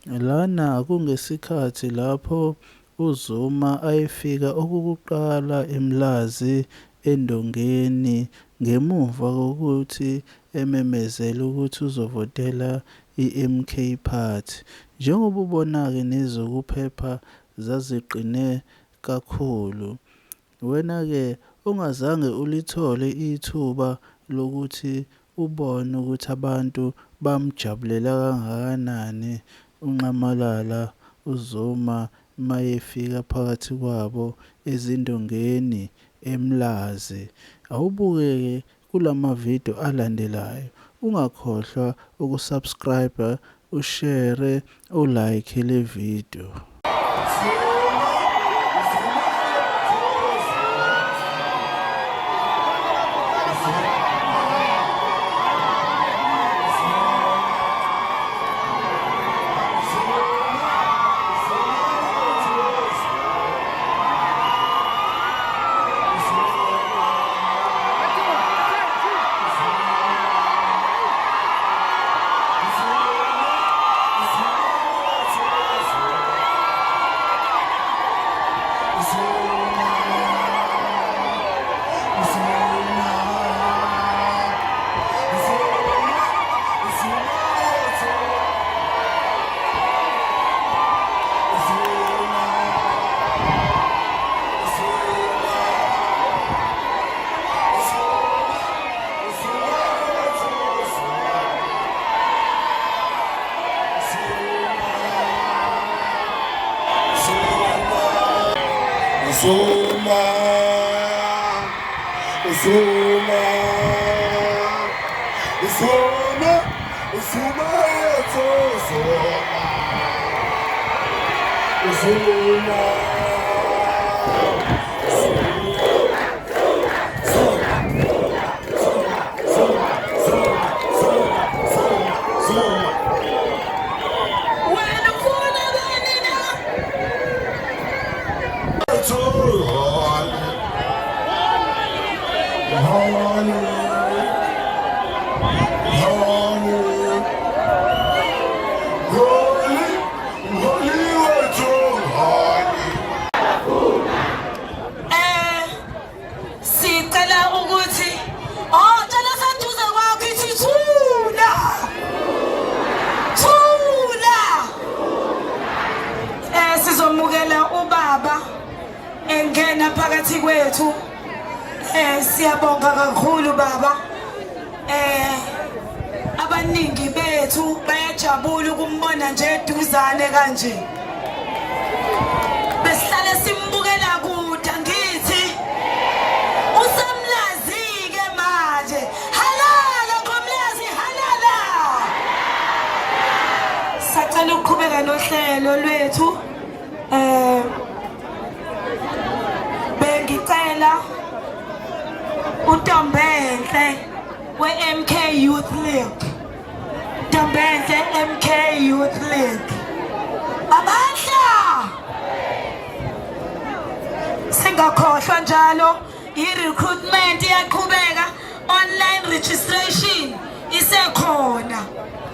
Lana kungesikhathi lapho uZuma ayefika okokuqala eMlazi eNdongeni ngemuva kokuthi ememezela ukuthi uzovotela iMK Party. Njengoba ubona-ke nezokuphepha zaziqine kakhulu, wena-ke ongazange ulithole ithuba lokuthi ubone ukuthi abantu bamjabulela kangakanani uNxamalala uZuma mayefika phakathi kwabo ezindongeni eMlazi. Awubuke-ke kulamavidiyo alandelayo. Ungakhohlwa ukusubscribe, ushare, ulike le video. Zuma, Zuma, Zuma, Zuma, Zuma, sizomukela ubaba engena phakathi kwethu. Siyabonga kakhulu baba. Abaningi bethu bayajabula ukumbona nje eduzane kanje. Besihlale simbukela kude ngithi usamlazi-ke manje. Halala ngomlazi, halala. Sacela ukuqhubeka nohlelo lwethu. Bengicela uNtombenhle we-MK Youth League. Ntombenhle MK Youth League. Abahla! Singakhohlwa njalo i-recruitment iyaqhubeka, online registration isekhona.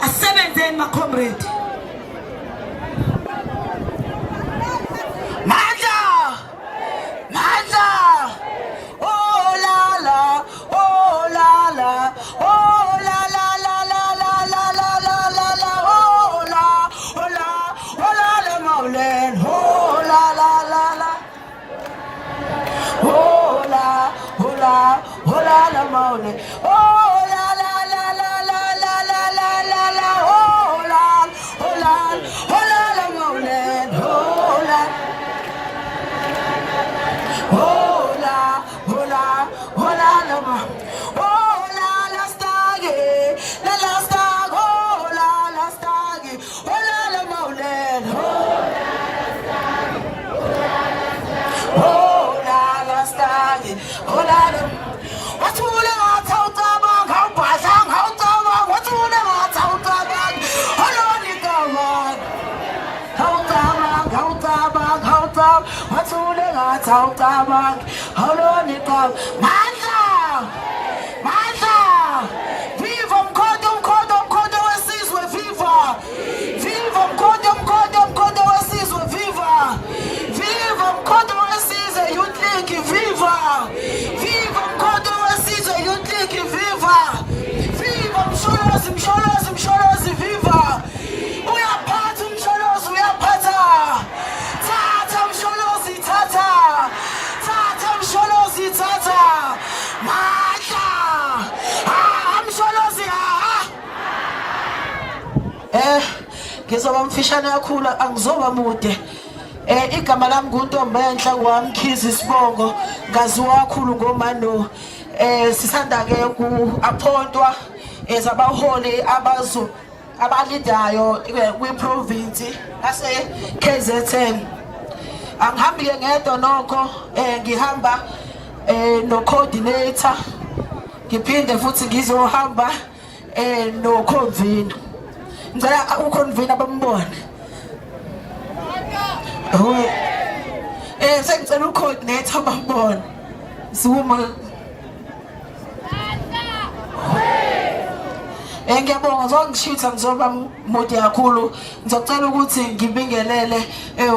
Asebenzeni ma-comrade. Viva Mkhonto, Mkhonto, Mkhonto wesizwe, viva! Viva Mkhonto, ngizoba mfishane kakhulu angizoba mude. Igama lami nguNtombenhla wamkhizi Sibongo ngaziwa kakhulu ngomano. Sisanda ke ku-appointwa ezabaholi abalidayo kwi-province ngase-KZN. Angihambi ke ngedwa nokho, ngihamba no-coordinator, ngiphinde futhi ngizohamba no-convener. Ngicela u-convener bambone. Sengicela u-coordinator bambone. Suma. Ngiyabonga zongishitha ngizoba mude kakhulu. Ngizocela ukuthi ngibingelele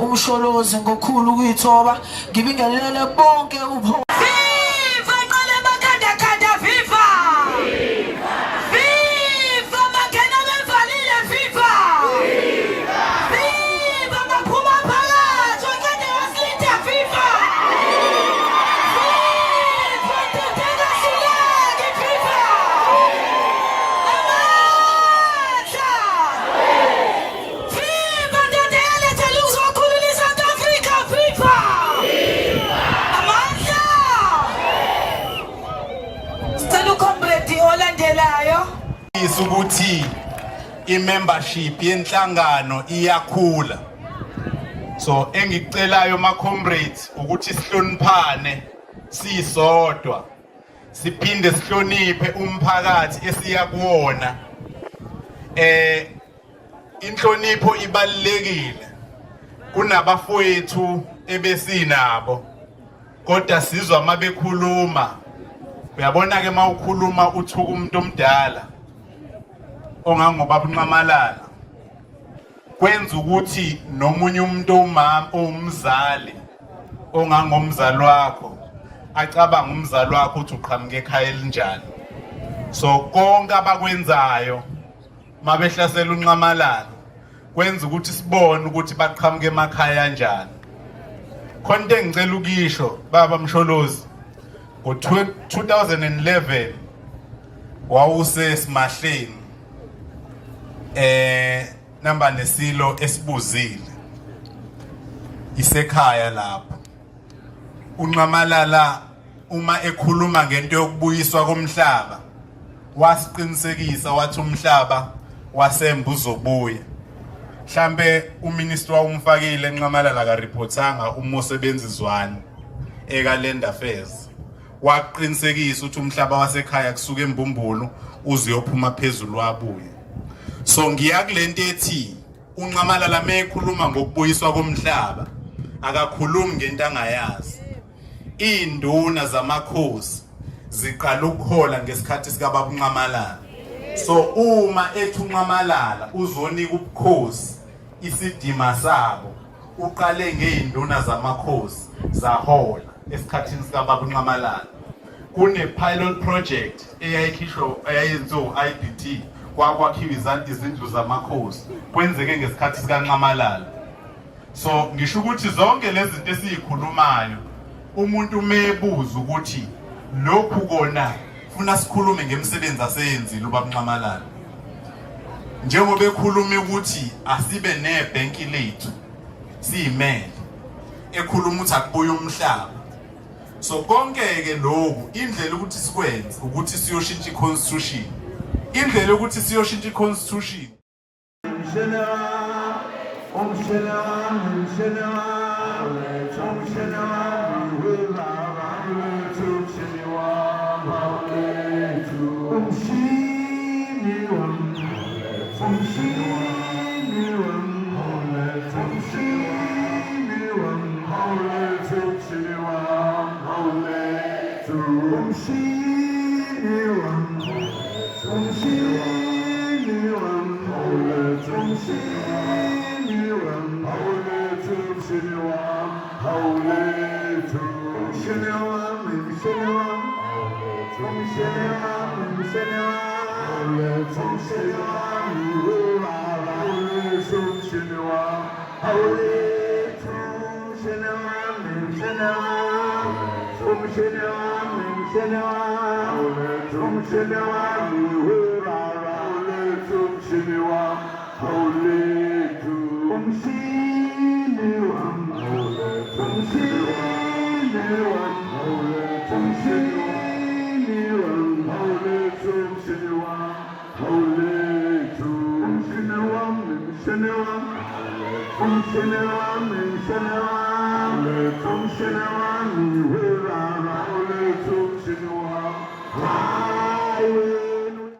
umsholozi ngokukhulu ukuyithoba. Ngibingelele bonke ubuholi. Viva qala emakhanda khanda viva. Viva magena bevalile viva. Viva maphuma phakathi oqede wasilitha viva. Viva Totela Silagi viva. Ukuthi i-membership yenhlangano iyakhula. So engicelayo ma comrades ukuthi sihloniphane sisodwa. Siphinde sihloniphe umphakathi esiya kuwona. Inhlonipho ibalekile. Kunabafowethu ebesinabo. Kodwa sizwa mabekhuluma. Uyabona ke mawukhuluma uthuka umuntu omdala. Ongangobaba uNcamalala kwenza ukuthi nomunye umuntu umzali ongangomzali wakho acabanga umzali wakho uthi uqhamuke ekhaya elinjani. So konke abakwenzayo mabehlasela uNcamalala kwenza ukuthi sibone ukuthi baqhamuke emakhaya kanjani. Khona into engicela ukisho baba Msholozi, ngo-2011 wawusesimahleni namba nesilo esibuzile isekhaya lapho. uNcamalala uma ekhuluma ngento yokubuyiswa komhlaba wasiqinisekisa wathi umhlaba wasembu uzobuya. Mhlambe uminister wawumfakile eNcamalala ka reportanga umosebenzizwana eka-Land Affairs waqinisekisa ukuthi umhlaba wasekhaya kusuka eMbumbulu uzoyophuma phezulu wabuye. So ngiyakulento ethi uNcamalala mekhuluma ngokubuyiswa komhlaba akakhulumi ngento angayazi. Induna zamakhosi ziqala ukuhola ngesikhathi sika baba uNcamalala. So uma ethi uNcamalala uzonika ubukhosi isidima sabo uqale ngeinduna zamakhosi zahola esikhathini sika baba uNcamalala. Kune pilot project eyayikhishwa eyayenziwa IDT kwakwakhiwa izindlu zamakhosi kwenzeke ngesikhathi sika Ncamalala. So ngisho ukuthi zonke lezi zinto esizikhulumayo umuntu mebuza ukuthi lokhu kona funa sikhulume ngemsebenzi aseyenzile ubaba Ncamalala. Njengoba ekhuluma ukuthi asibe nebhenki lethu siyimele ekhuluma ukuthi akubuye umhlaba. So konke ke lokhu indlela ukuthi sikwenze ukuthi siyoshintsha iconstitution. Indlela ukuthi siyoshintsha iconstitution. Holy Holy